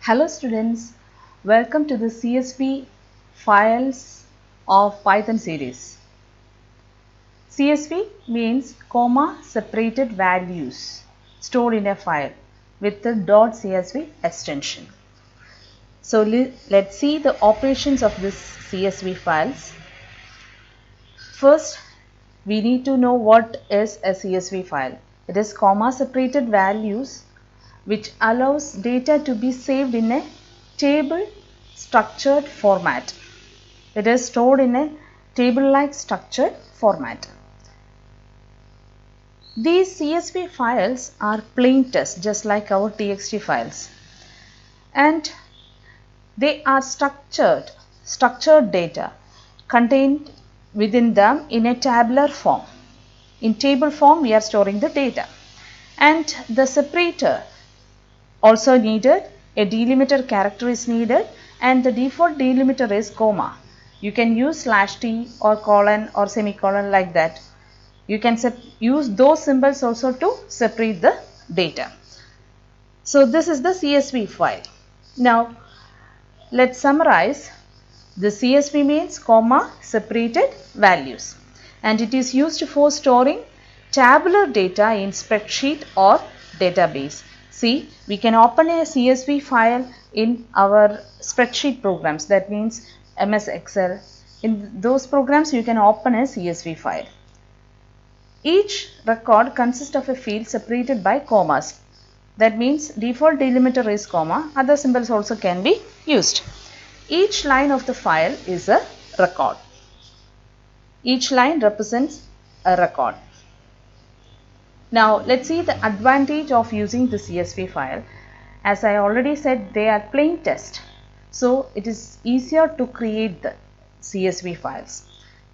Hello students, welcome to the CSV files of Python series. CSV means comma separated values stored in a file with the .csv extension. So let's see the operations of this CSV files. First, we need to know what is a CSV file. It is comma separated values which allows data to be saved in a table structured format. It is stored in a table-like structured format. These CSV files are plain text just like our TXT files, and they are structured data contained within them in a tabular form. In table form we are storing the data, and the separator also needed, a delimiter character is needed, and the default delimiter is comma. You can use /t or colon or semicolon like that. You can use those symbols also to separate the data. So this is the CSV file. Now let's summarize. The CSV means comma separated values, and it is used for storing tabular data in spreadsheet or database. See, we can open a CSV file in our spreadsheet programs, that means MS Excel. In those programs you can open a CSV file. Each record consists of a field separated by commas. That means default delimiter is comma, other symbols also can be used. Each line of the file is a record. Each line represents a record. Now let's see the advantage of using the CSV file. As I already said, they are plain text, so it is easier to create the CSV files.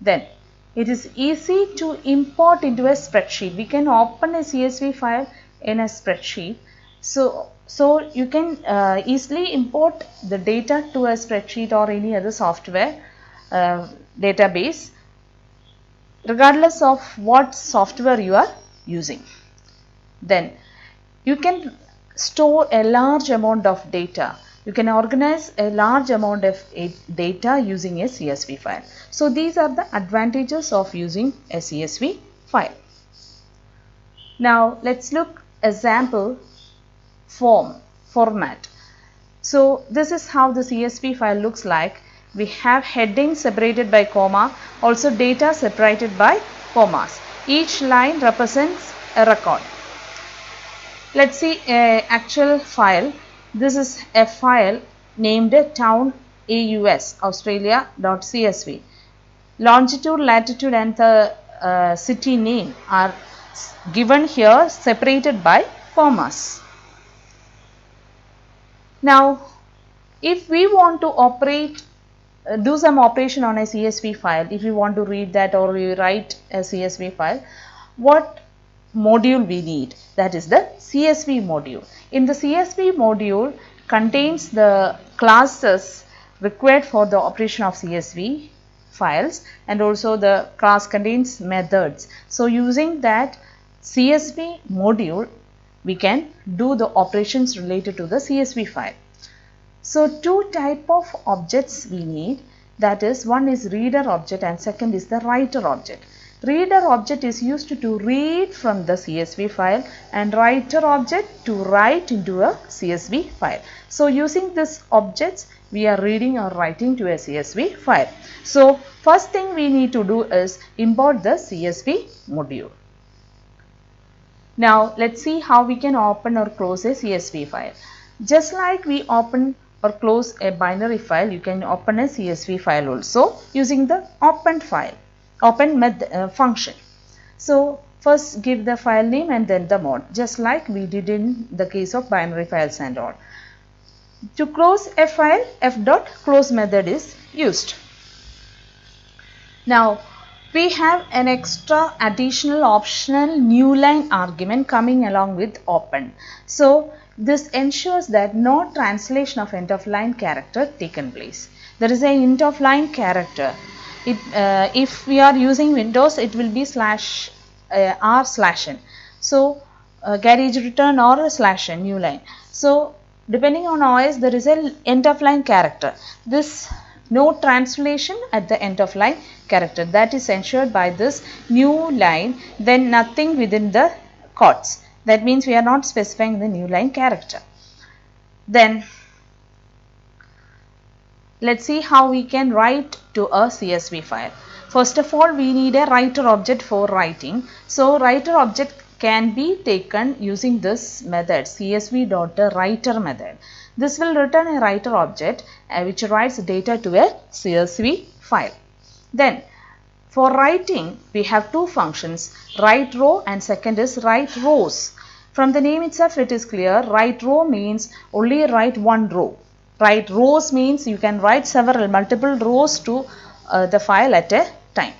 Then it is easy to import into a spreadsheet. We can open a CSV file in a spreadsheet, so you can easily import the data to a spreadsheet or any other software database, regardless of what software you are using. Then you can store a large amount of data. You can organize a large amount of data using a CSV file. So these are the advantages of using a CSV file. Now let's look example format. So this is how the CSV file looks like. We have headings separated by comma, also data separated by commas. Each line represents a record. Let's see an actual file. This is a file named town aus australia.csv. Longitude, latitude and the city name are given here separated by commas. Now if we want to do some operation on a CSV file, if you want to read that or you write a CSV file, what module we need? That is the CSV module. In the CSV module contains the classes required for the operation of CSV files, and also the class contains methods. So using that CSV module we can do the operations related to the CSV file. So two type of objects we need, that is, one is reader object and second is the writer object. Reader object is used to read from the CSV file, and writer object to write into a CSV file. So using these objects we are reading or writing to a CSV file. So first thing we need to do is import the CSV module. Now let's see how we can open or close a CSV file. Just like we open or close a binary file, you can open a CSV file also using the open function. So first give the file name and then the mode, just like we did in the case of binary files and all. To close a file, f.close method is used. Now we have an extra additional optional new line argument coming along with open. So this ensures that no translation of end of line character taken place. There is an end of line character. If we are using Windows, it will be /r/n. So garage return or /n new line. So depending on OS there is a end of line character. This no translation at the end of line character, that is ensured by this new line, then nothing within the quotes. That means we are not specifying the new line character. Then let's see how we can write to a CSV file. First of all, we need a writer object for writing. So writer object can be taken using this method, csv.writer method. This will return a writer object which writes data to a CSV file. Then for writing, we have two functions, write row and second is write rows. From the name itself it is clear, write row means only write one row. Write rows means you can write multiple rows to the file at a time.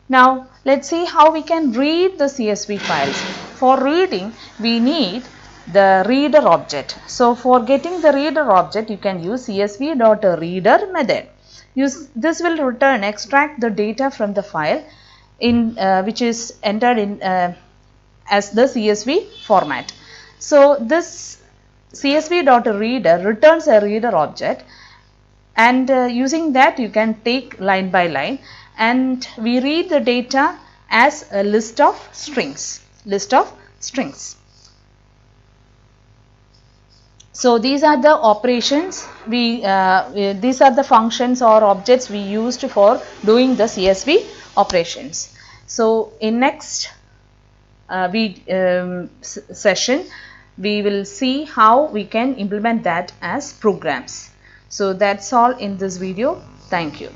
Now let's see how we can read the CSV files. For reading, we need the reader object. So for getting the reader object, you can use csv.reader method. This will return, extract the data from the file in which is entered in as the CSV format. So this csv.reader returns a reader object, and using that you can take line by line, and we read the data as a list of strings. So these are the operations these are the functions or objects we used for doing the CSV operations. So in next session we will see how we can implement that as programs. So that's all in this video. Thank you.